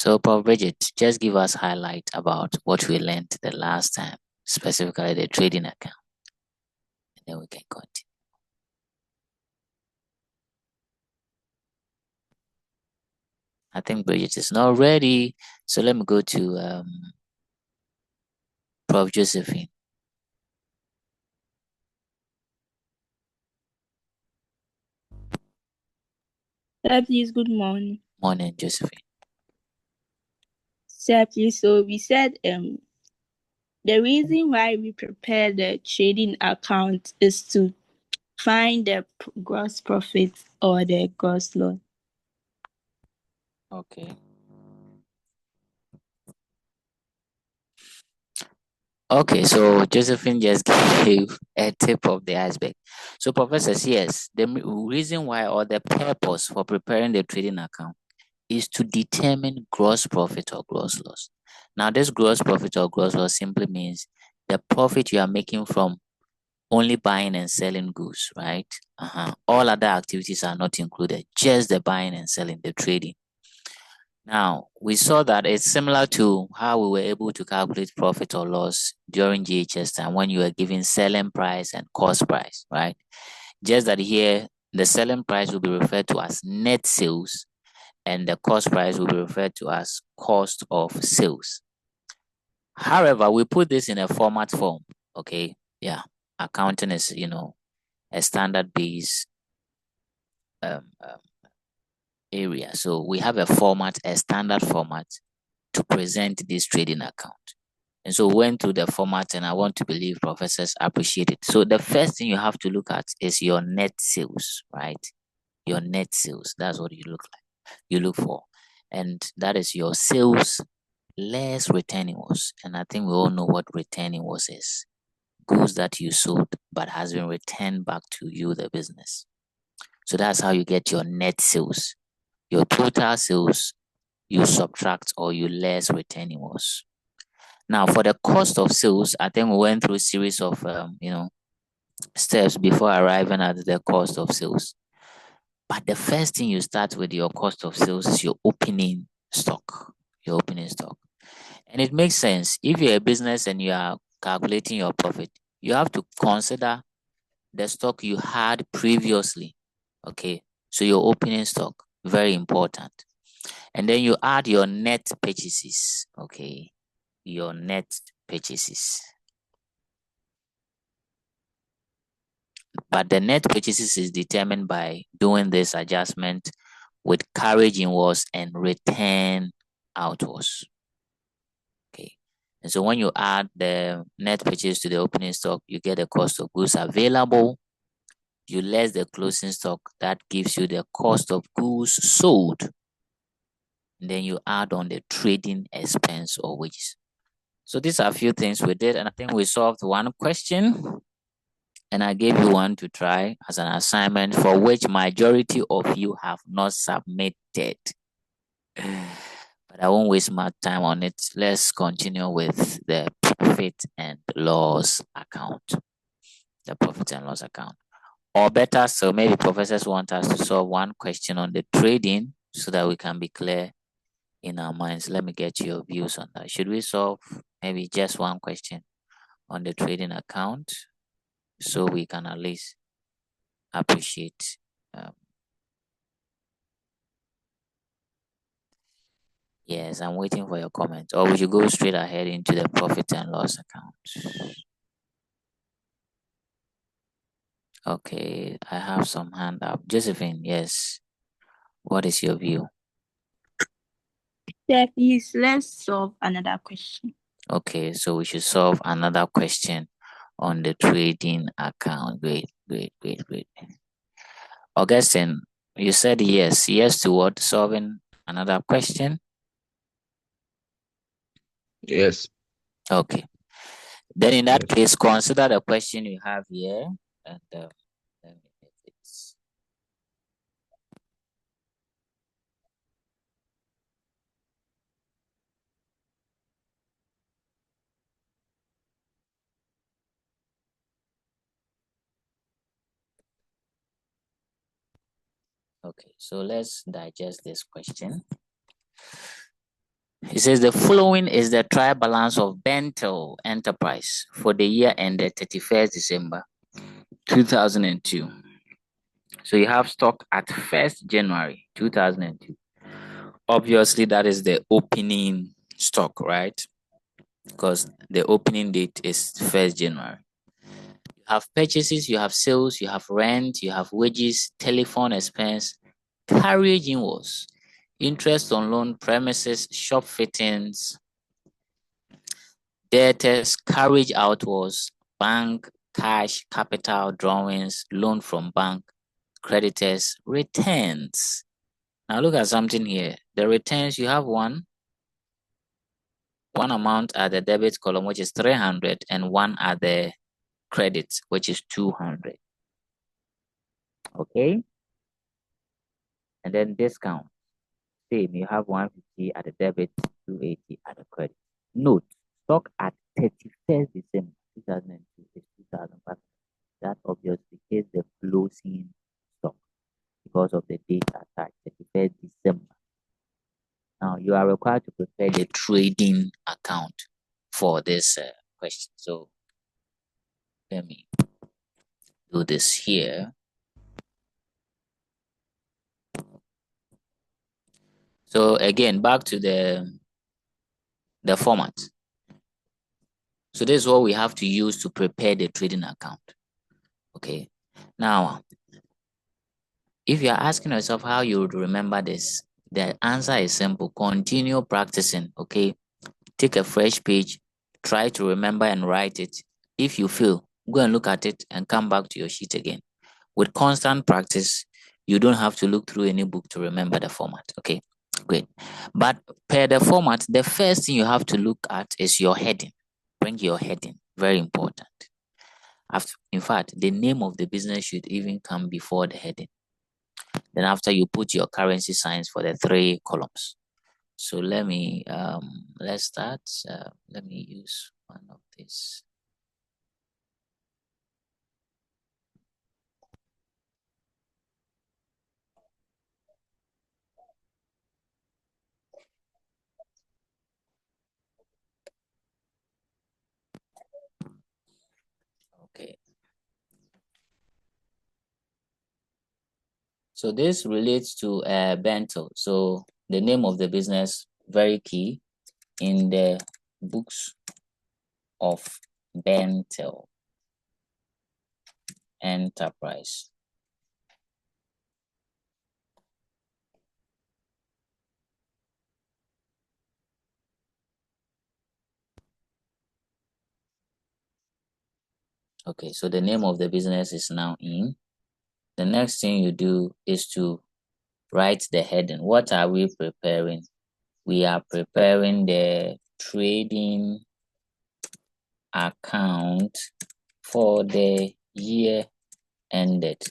So, Prof. Bridget, just give us highlight about what we learned the last time, specifically the trading account, and then we can continue. I think Bridget is not ready, so let me go to Prof. Josephine. Sir, please, good morning. Morning, Josephine. Sir, please, so we said the reason why we prepare the trading account is to find the gross profit or the gross loss. Okay. Okay, so Josephine just gave a tip of the iceberg. So, professors, yes, the reason why or the purpose for preparing the trading account is to determine gross profit or gross loss. Now, this gross profit or gross loss simply means the profit you are making from only buying and selling goods, right? All other activities are not included, just the buying and selling, the trading. Now, we saw that it's similar to how we were able to calculate profit or loss during GHS time when you were given selling price and cost price, right? Just that here, the selling price will be referred to as net sales and the cost price will be referred to as cost of sales. However, we put this in a format form, okay? Yeah, accounting is, a standard base um, um, area. So we have a standard format to present this trading account. And so we went through the format and I want to believe professors appreciate it. So the first thing you have to look at is your net sales, right? Your net sales. That's what you look for. And that is your sales less returning was. And I think we all know what returning was is. Goods that you sold but has been returned back to you, the business. So that's how you get your net sales. Your total sales, you subtract or you less returning was. Now, for the cost of sales, I think we went through a series of steps before arriving at the cost of sales. But the first thing you start with your cost of sales is your opening stock. Your opening stock. And it makes sense. If you're a business and you are calculating your profit, you have to consider the stock you had previously. Okay. So your opening stock, very important. And then you add your net purchases. Okay. Your net purchases. But the net purchases is determined by doing this adjustment with carriage inwards and return outwards. Okay. And so when you add the net purchase to the opening stock, you get the cost of goods available. You less the closing stock, that gives you the cost of goods sold. And then you add on the trading expense or wages. So these are a few things we did, and I think we solved one question. And I gave you one to try as an assignment for which majority of you have not submitted. But I won't waste my time on it. Let's continue with the profit and loss account. The profit and loss account. Or better, so maybe professors want us to solve one question on the trading so that we can be clear in our minds. Let me get your views on that. Should we solve maybe just one question on the trading account so we can at least appreciate yes, I'm waiting for your comment. Or we should go straight ahead into the profit and loss account. Okay, I have some hand up. Josephine, yes. What is your view? Sir, please, let's solve another question. Okay, so we should solve another question on the trading account. Great, great, great, great. Augustine, you said yes. Yes to what? Solving another question? Yes. Okay. Then in that Yes. case, consider the question you have here. And let me get this. Okay, so let's digest this question. It says the following is the trial balance of Bentel Enterprise for the year ended 31st December 2002. So you have stock at 1st January 2002. Obviously, that is the opening stock, right? Because the opening date is 1st January. You have purchases, you have sales, you have rent, you have wages, telephone expense, carriage inwards, interest on loan, premises, shop fittings, debtors, carriage outwards, bank, cash, capital, drawings, loan from bank, creditors, returns. Now look at something here. The returns, you have one amount at the debit column, which is 300, and one at the credit, which is 200. Okay. And then discount. Same, you have 150 at the debit, 280 at the credit. Note, stock at 31st December 2002 is 2,500. That obviously is the closing stock because of the date attached, 31st December. Now, you are required to prepare the trading account for this question. So, let me do this here. So, again, back to the format. So, this is what we have to use to prepare the trading account. Okay. Now, if you're asking yourself how you would remember this, the answer is simple. Continue practicing. Okay. Take a fresh page, try to remember and write it. If you fail, go and look at it and come back to your sheet again. With constant practice, you don't have to look through any book to remember the format. Okay, great. But per the format, the first thing you have to look at is your heading. Bring your heading, very important. In fact, the name of the business should even come before the heading. Then after, you put your currency signs for the 3 columns. So let me, let's start. Let me use one of these. Okay. So this relates to Bento. So the name of the business, very key in the books of Bentel Enterprise. Okay, so the name of the business is now in. The next thing you do is to write the heading. What are we preparing? We are preparing the trading account for the year ended,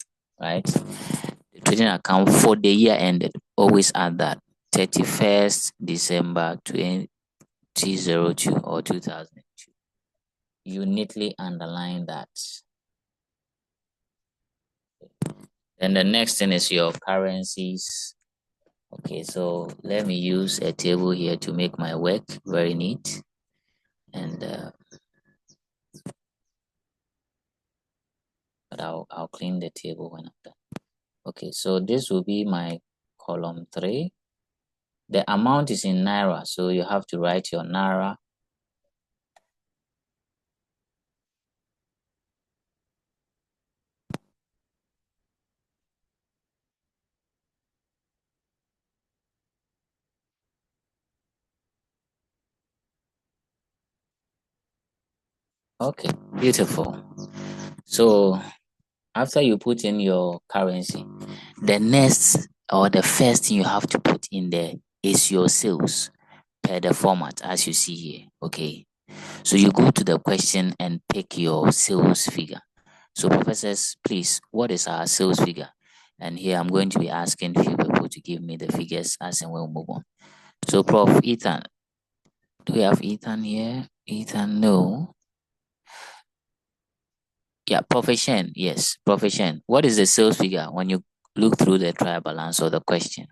right? The trading account for the year ended. Always add that 31st December 2002 or 2002. You neatly underline that. Then the next thing is your currencies. Okay, so let me use a table here to make my work very neat. And but I'll clean the table when I'm done. Okay, so this will be my column 3. The amount is in Naira, so you have to write your Naira. Okay, beautiful. So after you put in your currency, the next or the first thing you have to put in there is your sales per the format as you see here. Okay, so you go to the question and pick your sales figure. So professors, please, what is our sales figure? And here I'm going to be asking few people to give me the figures as and we'll move on. So Prof. Ethan, do we have Ethan here? Ethan, no. Yeah, Profession, yes, Profession. What is the sales figure when you look through the trial balance or the question?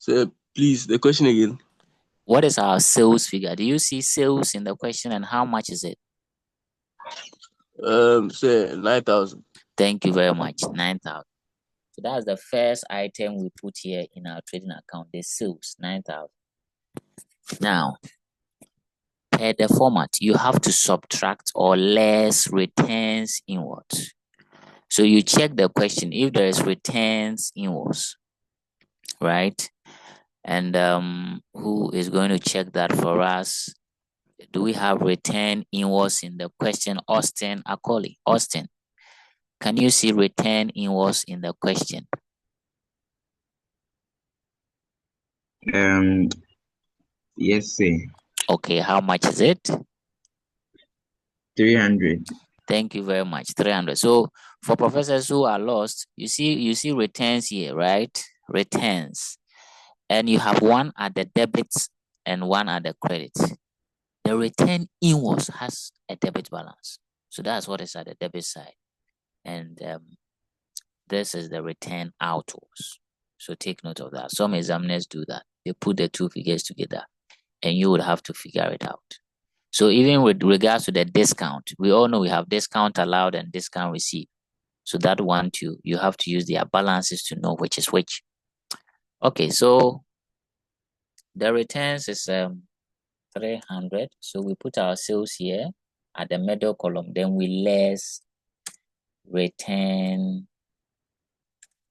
So please, the question again. What is our sales figure? Do you see sales in the question, and how much is it? Say 9,000. Thank you very much. 9,000. So that's the first item we put here in our trading account, the sales, 9,000. Now, per the format, you have to subtract or less returns inwards. So you check the question if there is returns inwards, right? And who is going to check that for us? Do we have return inwards in the question? Austin Akoli. Austin, can you see return inwards in the question? Yes, sir. Okay, how much is it? 300. Thank you very much. 300. So for professors who are lost, you see returns here, right? Returns. And you have one at the debits and one at the credits. The return inwards has a debit balance. So that's what is at the debit side. And this is the return outwards. So take note of that. Some examiners do that. They put the two figures together and you would have to figure it out. So even with regards to the discount, we all know we have discount allowed and discount received. So that one too, you have to use their balances to know which is which. Okay, so the returns is 300. So we put our sales here at the middle column, then we less return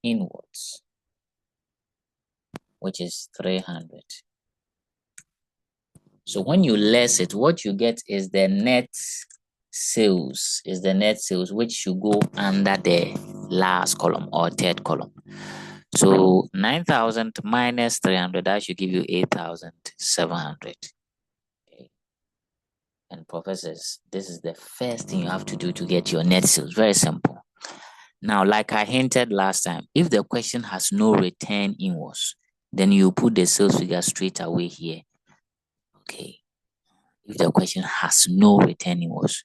inwards, which is 300. So when you less it, what you get is the net sales, which should go under the last column or third column. So 9,000 minus 300, that should give you 8,700. Okay. And professors, this is the first thing you have to do to get your net sales. Very simple. Now, like I hinted last time, if the question has no return inwards, then you put the sales figure straight away here. Okay. If the question has no return inwards,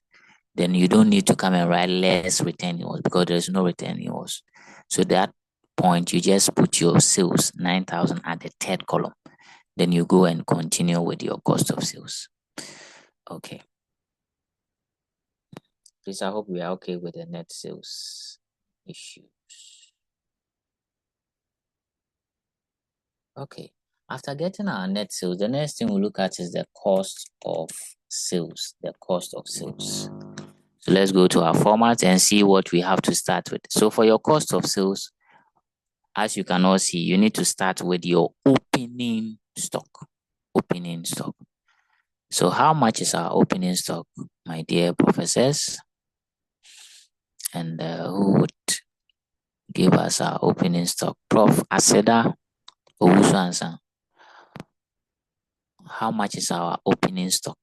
then you don't need to come and write less return inwards because there's no return inwards. So that point, you just put your sales 9,000 at the third column. Then you go and continue with your cost of sales. Okay. Please, I hope we are okay with the net sales issues. Okay. After getting our net sales, the next thing we look at is the cost of sales, So let's go to our format and see what we have to start with. So for your cost of sales, as you can all see, you need to start with your opening stock. So how much is our opening stock, my dear professors? And who would give us our opening stock? Prof. Aseda Owusu. How much is our opening stock?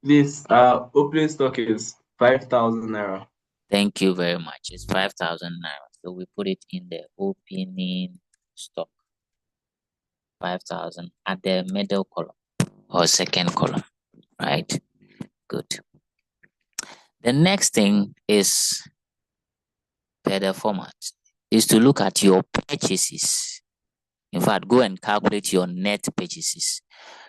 This opening stock is 5,000 naira. Thank you very much. It's 5,000 naira. So we put it in the opening stock. 5,000 at the middle column or second column, right? Good. The next thing is per the format is to look at your purchases. In fact, go and calculate your net purchases.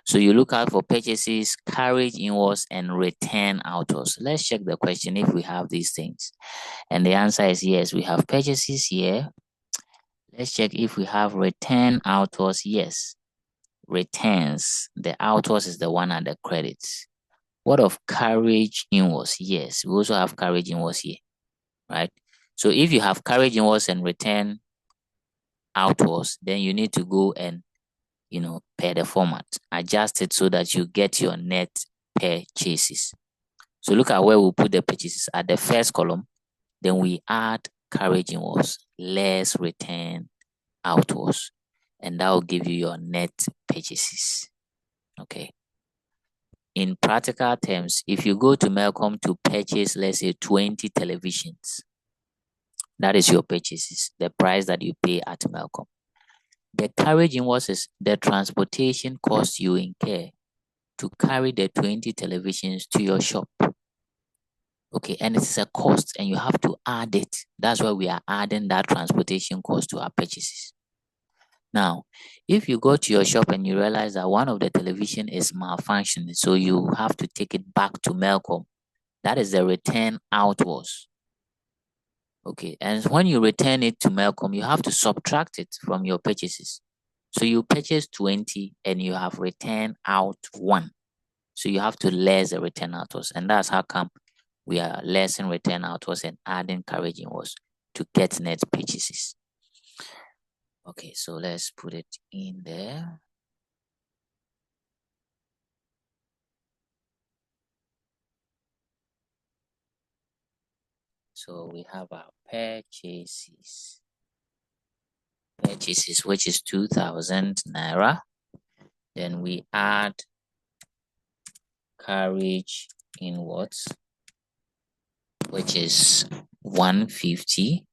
So you look out for purchases, carriage inwards, and return outwards. Let's check the question if we have these things. And the answer is yes, we have purchases here. Let's check if we have return outwards. Yes, returns. The outwards is the one at the credits. What of carriage inwards? Yes, we also have carriage inwards here, right? So if you have carriage inwards and return outwards, then you need to go and, per the format, adjust it so that you get your net purchases. So look at where we put the purchases at the first column, then we add carriage inwards, less return outwards, and that will give you your net purchases. Okay. In practical terms, if you go to Melcom to purchase, let's say 20 televisions, that is your purchases, the price that you pay at Melcom. The carriage invoice is the transportation cost you incur to carry the 20 televisions to your shop. Okay, and it is a cost and you have to add it. That's why we are adding that transportation cost to our purchases. Now, if you go to your shop and you realize that one of the television is malfunctioning, so you have to take it back to Melcom, that is the return outwards. Okay, and when you return it to Melcom, you have to subtract it from your purchases. So you purchase 20 and you have returned out 1. So you have to less the return outwards, and that's how come we are lessing return outwards and adding carriage inwards to get net purchases. Okay, so let's put it in there. So we have our purchases, which is 2,000 naira. Then we add carriage inwards, which is 150.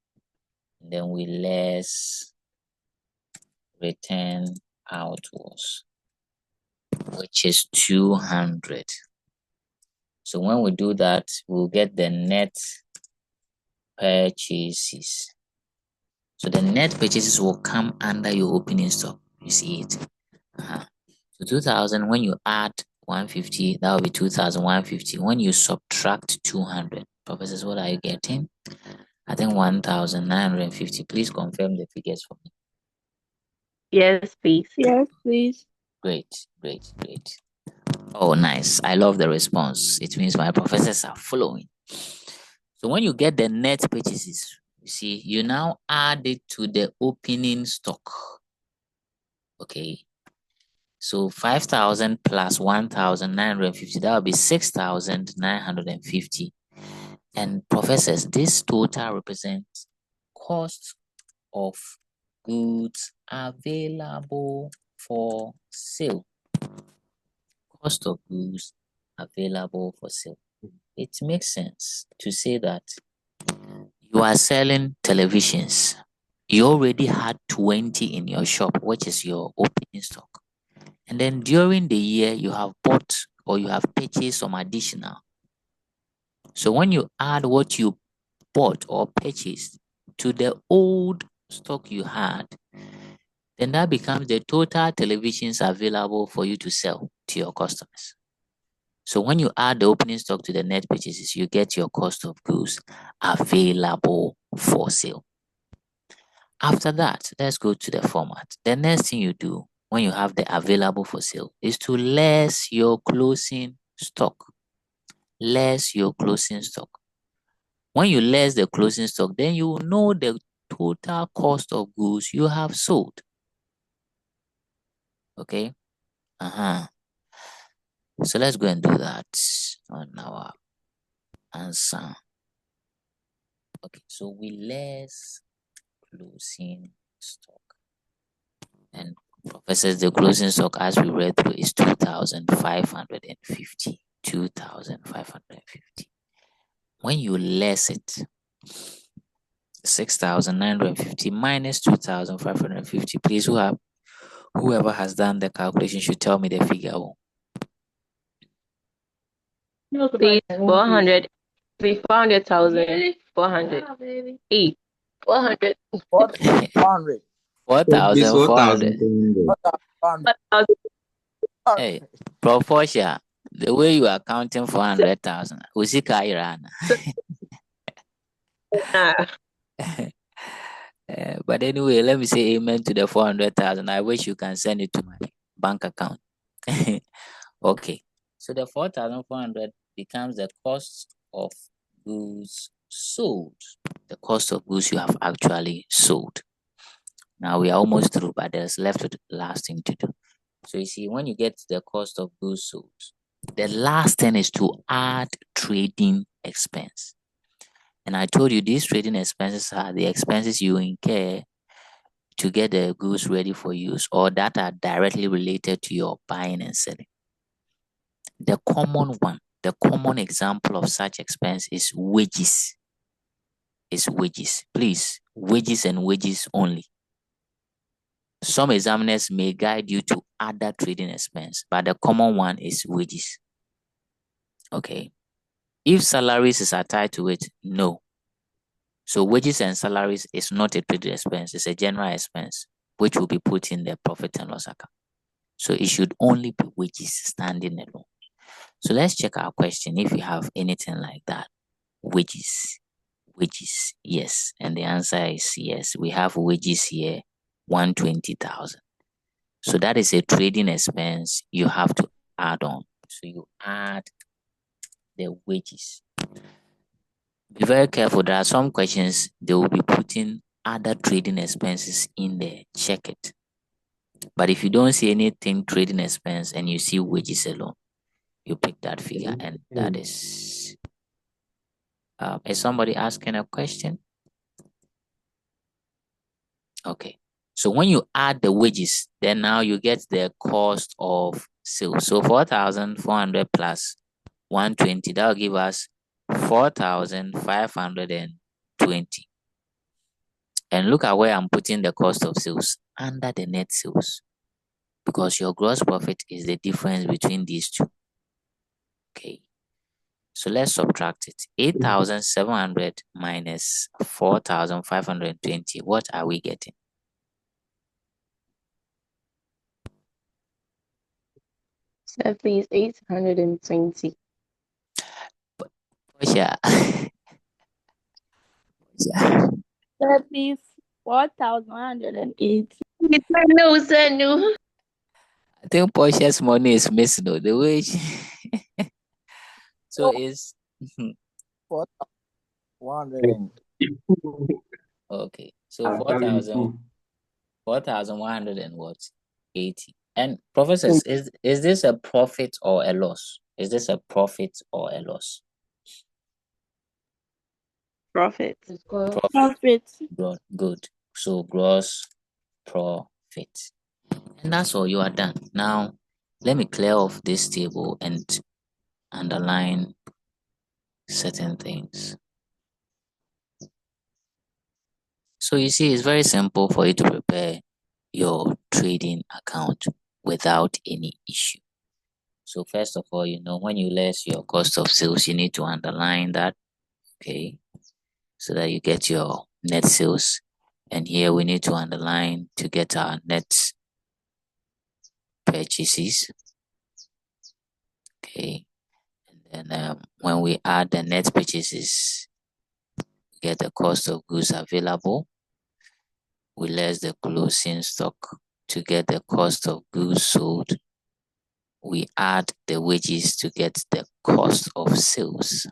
Then we less return outwards, which is 200. So when we do that, we'll get the net purchases. So the net purchases will come under your opening stock. You see it? So 2,000, when you add 150, that will be 2,150. When you subtract 200, professors, what are you getting? I think 1,950. Please confirm the figures for me. Yes, please. Yes, please. Great. Oh, nice. I love the response. It means my professors are following. So when you get the net purchases, you see, you now add it to the opening stock. Okay. So 5,000 plus 1,950, that will be 6,950. And professors, this total represents cost of goods available for sale. Cost of goods available for sale. It makes sense to say that you are selling televisions. You already had 20 in your shop, which is your opening stock. And then during the year, you have bought or you have purchased some additional. So when you add what you bought or purchased to the old stock you had, then that becomes the total televisions available for you to sell to your customers. So when you add the opening stock to the net purchases, you get your cost of goods available for sale. After that, let's go to the format. The next thing you do when you have the available for sale is to less your closing stock. Less your closing stock. When you less the closing stock, then you will know the total cost of goods you have sold. Okay? So let's go and do that on our answer. Okay, so we less closing stock. And professors, the closing stock as we read through is 2,550. 2,550. When you less it, 6,950 minus 2,550. Please, whoever has done the calculation should tell me the figure. Please, 400. 400,000. 400. 400. 400. 4,400. Hey, Prof. Portia, the way you are counting 400,000, Usika Iran. But anyway, let me say amen to the 400,000. I wish you can send it to my bank account. Okay, so the 4,400 becomes the cost of goods sold. The cost of goods you have actually sold. Now we are almost through, but there's left the last thing to do. So you see, when you get the cost of goods sold, the last thing is to add trading expense. And I told you these trading expenses are the expenses you incur to get the goods ready for use or that are directly related to your buying and selling. The common one, the common example of such expense is wages. Please, wages and wages only. Some examiners may guide you to other trading expense, but the common one is wages. Okay. If salaries is attached to it, no. So wages and salaries is not a trading expense, it's a general expense, which will be put in the profit and loss account. So it should only be wages standing alone. So let's check our question if we have anything like that. Wages, yes. And the answer is yes. We have wages here, 120,000. So that is a trading expense you have to add on. So you add the wages. Be very careful. There are some questions they will be putting other trading expenses in there. Check it. But if you don't see anything trading expense and you see wages alone, you pick that figure, and that is somebody asking a question? Okay. So when you add the wages, then now you get the cost of sales. So 4,400 plus 120, that will give us 4,520. And look at where I'm putting the cost of sales, under the net sales, because your gross profit is the difference between these two. Okay. So let's subtract it. 8,700 minus 4,520. What are we getting? So please, 820. Yeah. That is 4,180. No, sir, no. I think Portia's money is missing, though. The way so is 4,100. Okay. So 4,100 and what? 80. And professors, is this a profit or a loss? Is this a profit or a loss? Profit. Profit. Good. So gross profit. And that's all. You are done. Now, let me clear off this table and underline certain things. So you see, it's very simple for you to prepare your trading account without any issue. So first of all, when you list your cost of sales, you need to underline that, okay, so that you get your net sales. And here we need to underline to get our net purchases, okay. And then when we add the net purchases, we get the cost of goods available. We less the closing stock to get the cost of goods sold. We add the wages to get the cost of sales.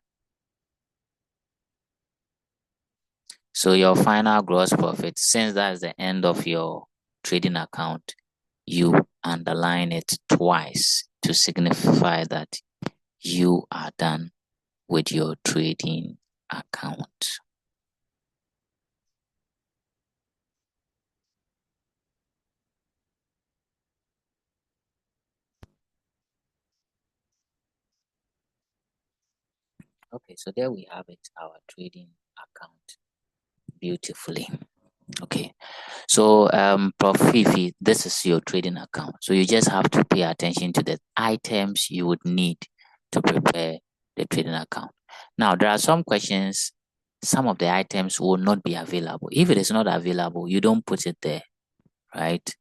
So your final gross profit, since that's the end of your trading account, you underline it twice to signify that you are done with your trading account. Okay, so there we have it, our trading account, beautifully. Okay, so Prof. Fifi, this is your trading account. So you just have to pay attention to the items you would need to prepare the trading account. Now, there are some questions, some of the items will not be available. If it is not available, you don't put it there, right?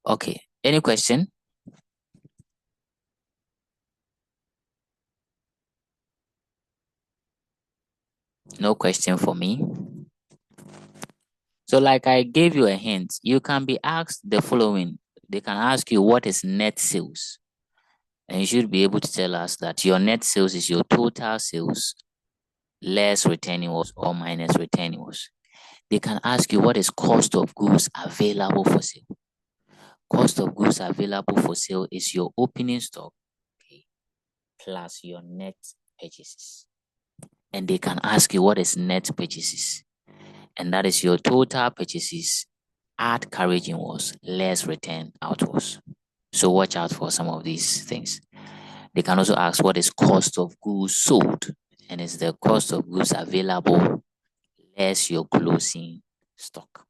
Okay, any question? No question for me. So like I gave you a hint, you can be asked the following. They can ask you what is net sales. And you should be able to tell us that your net sales is your total sales less returnables or minus returnables. They can ask you what is cost of goods available for sale. Cost of goods available for sale is your opening stock, okay, plus your net purchases. And they can ask you what is net purchases. And that is your total purchases at carriage inwards less return outwards. So watch out for some of these things. They can also ask what is cost of goods sold, and it's the cost of goods available less your closing stock.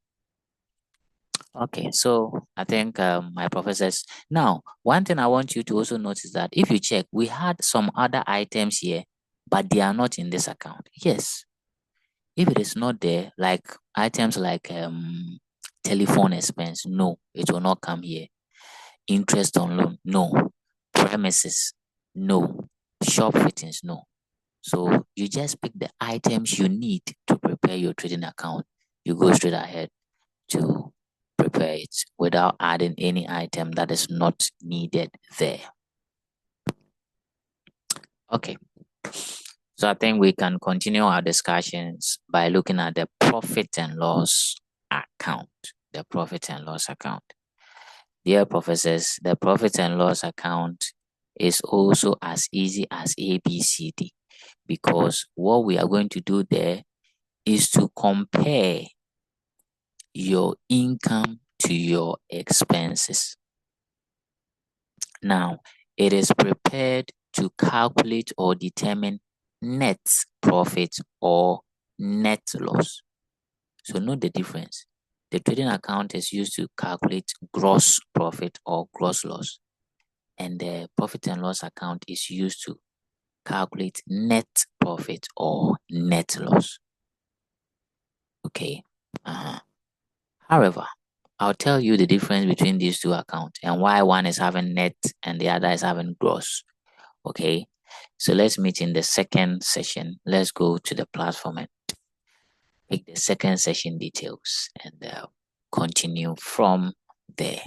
Okay, so I think my professors. Now, one thing I want you to also notice that if you check, we had some other items here, but they are not in this account. Yes, if it is not there, like items like telephone expense, no, it will not come here. Interest on loan, no. Premises, no. Shop fittings, no. So you just pick the items you need to prepare your trading account. You go straight ahead to prepare it without adding any item that is not needed there. Okay. So I think we can continue our discussions by looking at the profit and loss account. The profit and loss account. Dear professors, the profit and loss account is also as easy as ABCD, because what we are going to do there is to compare your income to your expenses. Now, it is prepared to calculate or determine net profit or net loss. So note the difference. The trading account is used to calculate gross profit or gross loss, and the profit and loss account is used to calculate net profit or net loss. Okay. However, I'll tell you the difference between these two accounts and why one is having net and the other is having gross. Okay. So let's meet in the second session. Let's go to the platform and pick the second session details and continue from there.